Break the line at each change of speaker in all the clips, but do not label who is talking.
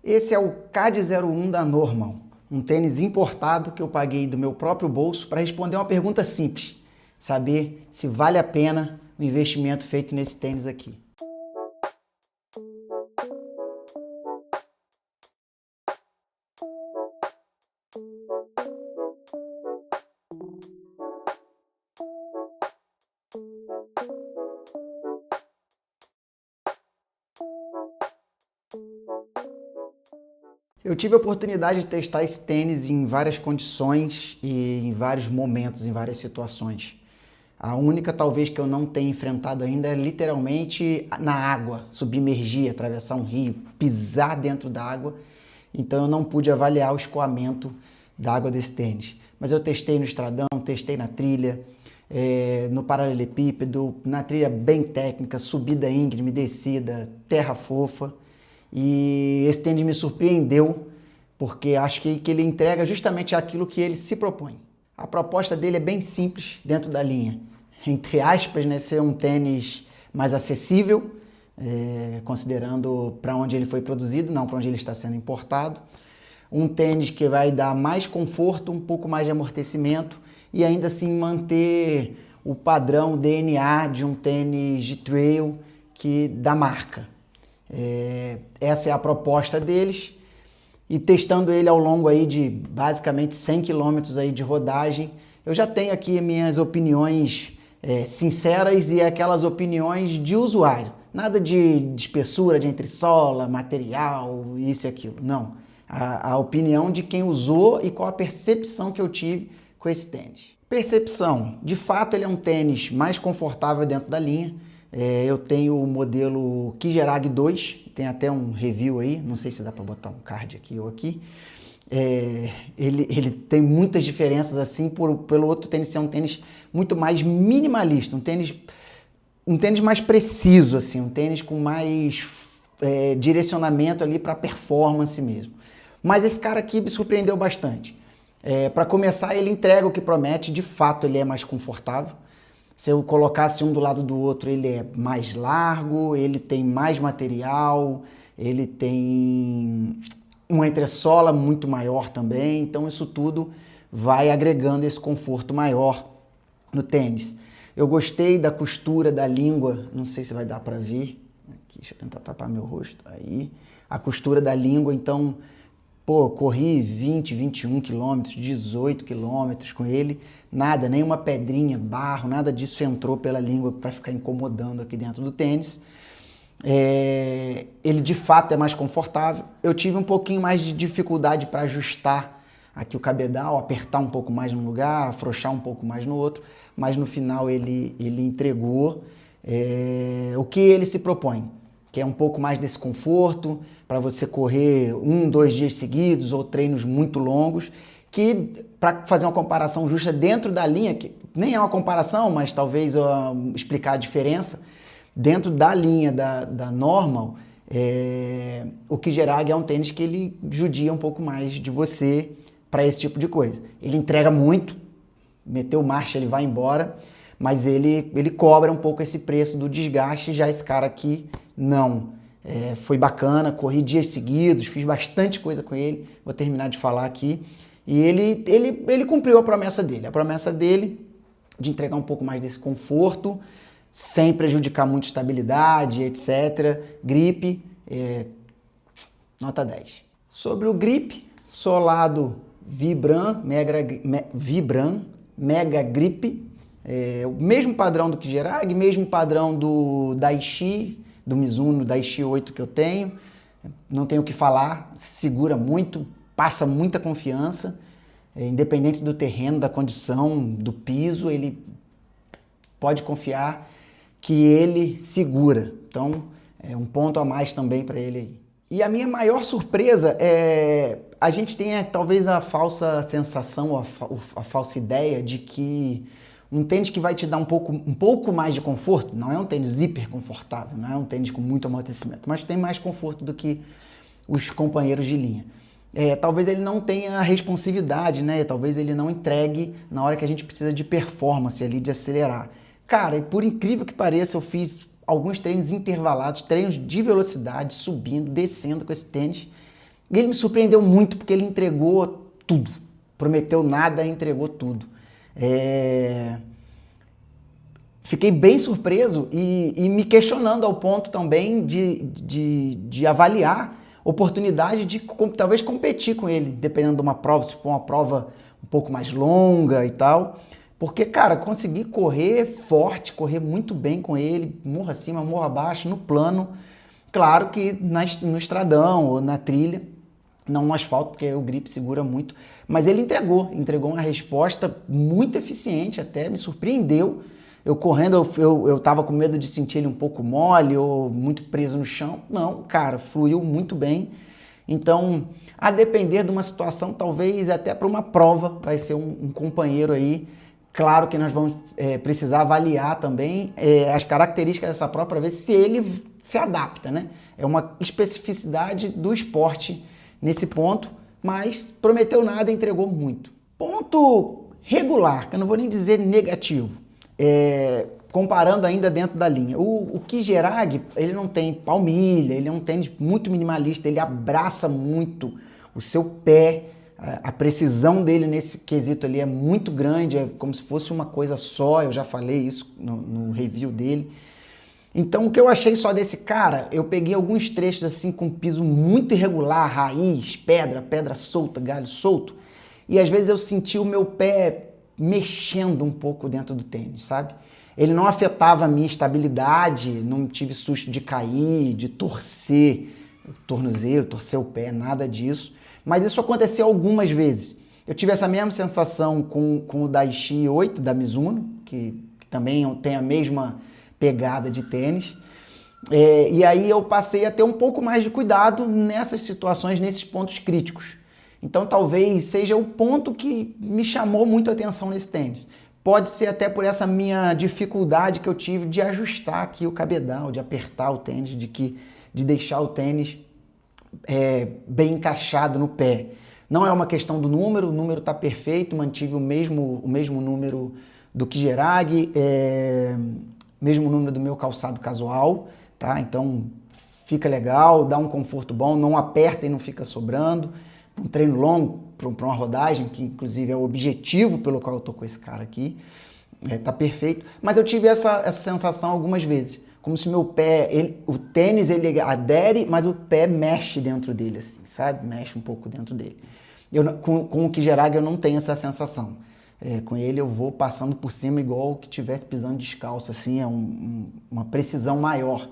Esse é o CAD01 da Normal, um tênis importado que eu paguei do meu próprio bolso para responder uma pergunta simples, saber se vale a pena o investimento feito nesse tênis aqui. Eu tive a oportunidade de testar esse tênis em várias condições e em vários momentos, em várias situações. A única talvez que eu não tenha enfrentado ainda é literalmente na água, submergir, atravessar um rio, pisar dentro da água. Então eu não pude avaliar o escoamento da água desse tênis. Mas eu testei no estradão, testei na trilha, no paralelepípedo, na trilha bem técnica, subida íngreme, descida, terra fofa. E esse tênis me surpreendeu, porque acho que ele entrega justamente aquilo que ele se propõe. A proposta dele é bem simples dentro da linha. Entre aspas, né, ser um tênis mais acessível, considerando para onde ele foi produzido, não para onde ele está sendo importado. Um tênis que vai dar mais conforto, um pouco mais de amortecimento e ainda assim manter o padrão DNA de um tênis de trail da marca. Essa é a proposta deles, e testando ele ao longo aí de basicamente 100 km aí de rodagem, eu já tenho aqui minhas opiniões sinceras e aquelas opiniões de usuário. Nada de espessura, de entressola, material, isso e aquilo. Não. A opinião de quem usou e qual a percepção que eu tive com esse tênis. Percepção. De fato, ele é um tênis mais confortável dentro da linha. Eu tenho o modelo Kijerag 2, tem até um review aí, não sei se dá para botar um card aqui ou aqui. Ele tem muitas diferenças assim, pelo outro tênis ser um tênis muito mais minimalista, um tênis mais preciso, assim, um tênis com mais direcionamento ali para performance mesmo. Mas esse cara aqui me surpreendeu bastante. Para começar, ele entrega o que promete, de fato ele é mais confortável. Se eu colocasse um do lado do outro, ele é mais largo, ele tem mais material, ele tem uma entressola muito maior também, então isso tudo vai agregando esse conforto maior no tênis. Eu gostei da costura da língua, não sei se vai dar para ver, aqui, deixa eu tentar tapar meu rosto, aí, a costura da língua, então, corri 20, 21 quilômetros, 18 quilômetros com ele, nada, nenhuma pedrinha, barro, nada disso entrou pela língua para ficar incomodando aqui dentro do tênis. Ele de fato é mais confortável. Eu tive um pouquinho mais de dificuldade para ajustar aqui o cabedal, apertar um pouco mais num lugar, afrouxar um pouco mais no outro, mas no final ele entregou o que ele se propõe, que é um pouco mais desse conforto, para você correr 1, 2 dias seguidos ou treinos muito longos, que para fazer uma comparação justa dentro da linha, que nem é uma comparação, mas talvez explicar a diferença, dentro da linha da Normal, o Kijerag é um tênis que ele judia um pouco mais de você para esse tipo de coisa. Ele entrega muito, meteu marcha, ele vai embora, mas ele cobra um pouco esse preço do desgaste, já esse cara aqui não. Foi bacana, corri dias seguidos, fiz bastante coisa com ele, vou terminar de falar aqui. E ele cumpriu a promessa dele de entregar um pouco mais desse conforto, sem prejudicar muito estabilidade, etc. Grip, nota 10. Sobre o grip, solado Vibram Mega Grip, o mesmo padrão do Kijerag, mesmo padrão do Daichi, do Mizuno, Daichi 8 que eu tenho, não tenho o que falar, segura muito, passa muita confiança, independente do terreno, da condição, do piso, ele pode confiar que ele segura. Então, um ponto a mais também para ele aí. E a minha maior surpresa a gente tem talvez a falsa sensação, a falsa ideia de que um tênis que vai te dar um pouco mais de conforto, não é um tênis hiper confortável, não é um tênis com muito amortecimento, mas tem mais conforto do que os companheiros de linha. Talvez ele não tenha a responsividade, né? Talvez ele não entregue na hora que a gente precisa de performance ali, de acelerar. Cara, e por incrível que pareça, eu fiz alguns treinos intervalados, treinos de velocidade, subindo, descendo com esse tênis, E ele me surpreendeu muito porque ele entregou tudo. Prometeu nada e entregou tudo. Fiquei bem surpreso e me questionando ao ponto também de avaliar oportunidade de talvez competir com ele, dependendo de uma prova, se for uma prova um pouco mais longa e tal. Porque, cara, consegui correr forte, correr muito bem com ele, morro acima, morro abaixo, no plano. Claro que no estradão ou na trilha, não no asfalto, porque o grip segura muito. Mas ele entregou uma resposta muito eficiente até, me surpreendeu. Eu correndo, eu tava com medo de sentir ele um pouco mole ou muito preso no chão. Não, cara, fluiu muito bem. Então, a depender de uma situação, talvez até para uma prova, vai ser um companheiro aí. Claro que nós vamos precisar avaliar também as características dessa prova para ver se ele se adapta, né? É uma especificidade do esporte nesse ponto, mas prometeu nada e entregou muito. Ponto regular, que eu não vou nem dizer negativo, comparando ainda dentro da linha. O Kijirag, ele não tem palmilha, ele é um tênis muito minimalista, ele abraça muito o seu pé, a precisão dele nesse quesito ali é muito grande, é como se fosse uma coisa só, eu já falei isso no review dele. Então o que eu achei só desse cara, eu peguei alguns trechos assim com piso muito irregular, raiz, pedra solta, galho solto, e às vezes eu senti o meu pé mexendo um pouco dentro do tênis, sabe? Ele não afetava a minha estabilidade, não tive susto de cair, de torcer o tornozelo, torcer o pé, nada disso. Mas isso aconteceu algumas vezes. Eu tive essa mesma sensação com o Daichi 8 da Mizuno, que também tem a mesma pegada de tênis. E aí eu passei a ter um pouco mais de cuidado nessas situações, nesses pontos críticos. Então talvez seja o ponto que me chamou muito a atenção nesse tênis. Pode ser até por essa minha dificuldade que eu tive de ajustar aqui o cabedal, de apertar o tênis, de deixar o tênis bem encaixado no pé. Não é uma questão do número, o número está perfeito, mantive o mesmo número do Kijirag, mesmo número do meu calçado casual, tá? Então fica legal, dá um conforto bom, não aperta e não fica sobrando. Um treino longo, para uma rodagem, que inclusive é o objetivo pelo qual eu tô com esse cara aqui, tá perfeito. Mas eu tive essa sensação algumas vezes, como se meu pé, o tênis ele adere, mas o pé mexe dentro dele, assim, sabe? Mexe um pouco dentro dele. Com o Kijirag eu não tenho essa sensação. Com ele eu vou passando por cima igual que estivesse pisando descalço, assim, é uma precisão maior.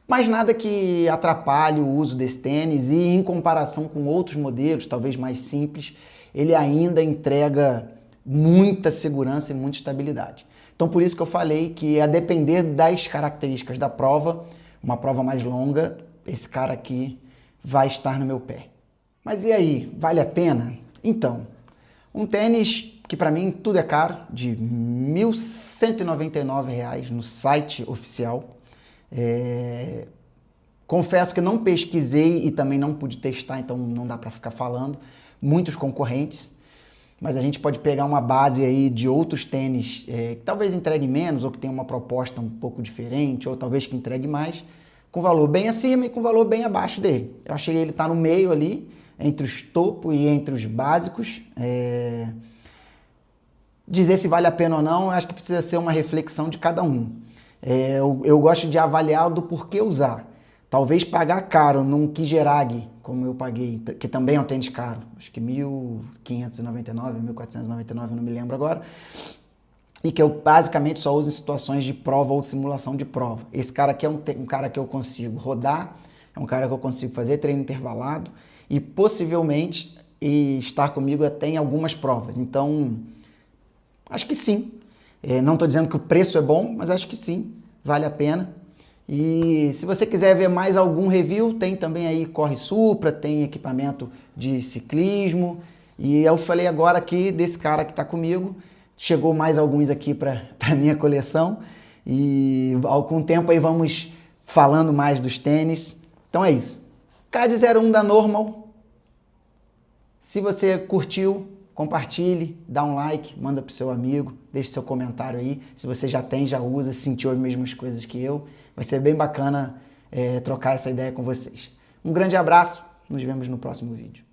Mas nada que atrapalhe o uso desse tênis e em comparação com outros modelos, talvez mais simples, ele ainda entrega muita segurança e muita estabilidade. Então por isso que eu falei que a depender das características da prova, uma prova mais longa, esse cara aqui vai estar no meu pé. Mas e aí, vale a pena? Então, um tênis que para mim tudo é caro, de R$ 1.199 no site oficial. Confesso que não pesquisei e também não pude testar, então não dá para ficar falando. Muitos concorrentes, mas a gente pode pegar uma base aí de outros tênis que talvez entregue menos ou que tenha uma proposta um pouco diferente ou talvez que entregue mais, com valor bem acima e com valor bem abaixo dele. Eu achei ele tá no meio ali, entre os topo e entre os básicos. Dizer se vale a pena ou não, acho que precisa ser uma reflexão de cada um. Eu gosto de avaliar do porquê usar. Talvez pagar caro num Kijirag, como eu paguei, que também é um tênis caro, acho que R$ 1.599, R$ 1.499, não me lembro agora, e que eu basicamente só uso em situações de prova ou de simulação de prova. Esse cara aqui é um cara que eu consigo rodar, é um cara que eu consigo fazer treino intervalado e possivelmente estar comigo até em algumas provas. Então, acho que sim. Não estou dizendo que o preço é bom, mas acho que sim, vale a pena. E se você quiser ver mais algum review, tem também aí Corre Supra, tem equipamento de ciclismo. E eu falei agora aqui desse cara que está comigo. Chegou mais alguns aqui para a minha coleção. E com o tempo aí vamos falando mais dos tênis. Então é isso. CAD 01 da Normal. Se você curtiu, compartilhe, dá um like, manda pro seu amigo, deixe seu comentário aí. Se você já tem, já usa, sentiu as mesmas coisas que eu. Vai ser bem bacana trocar essa ideia com vocês. Um grande abraço Nos vemos no próximo vídeo.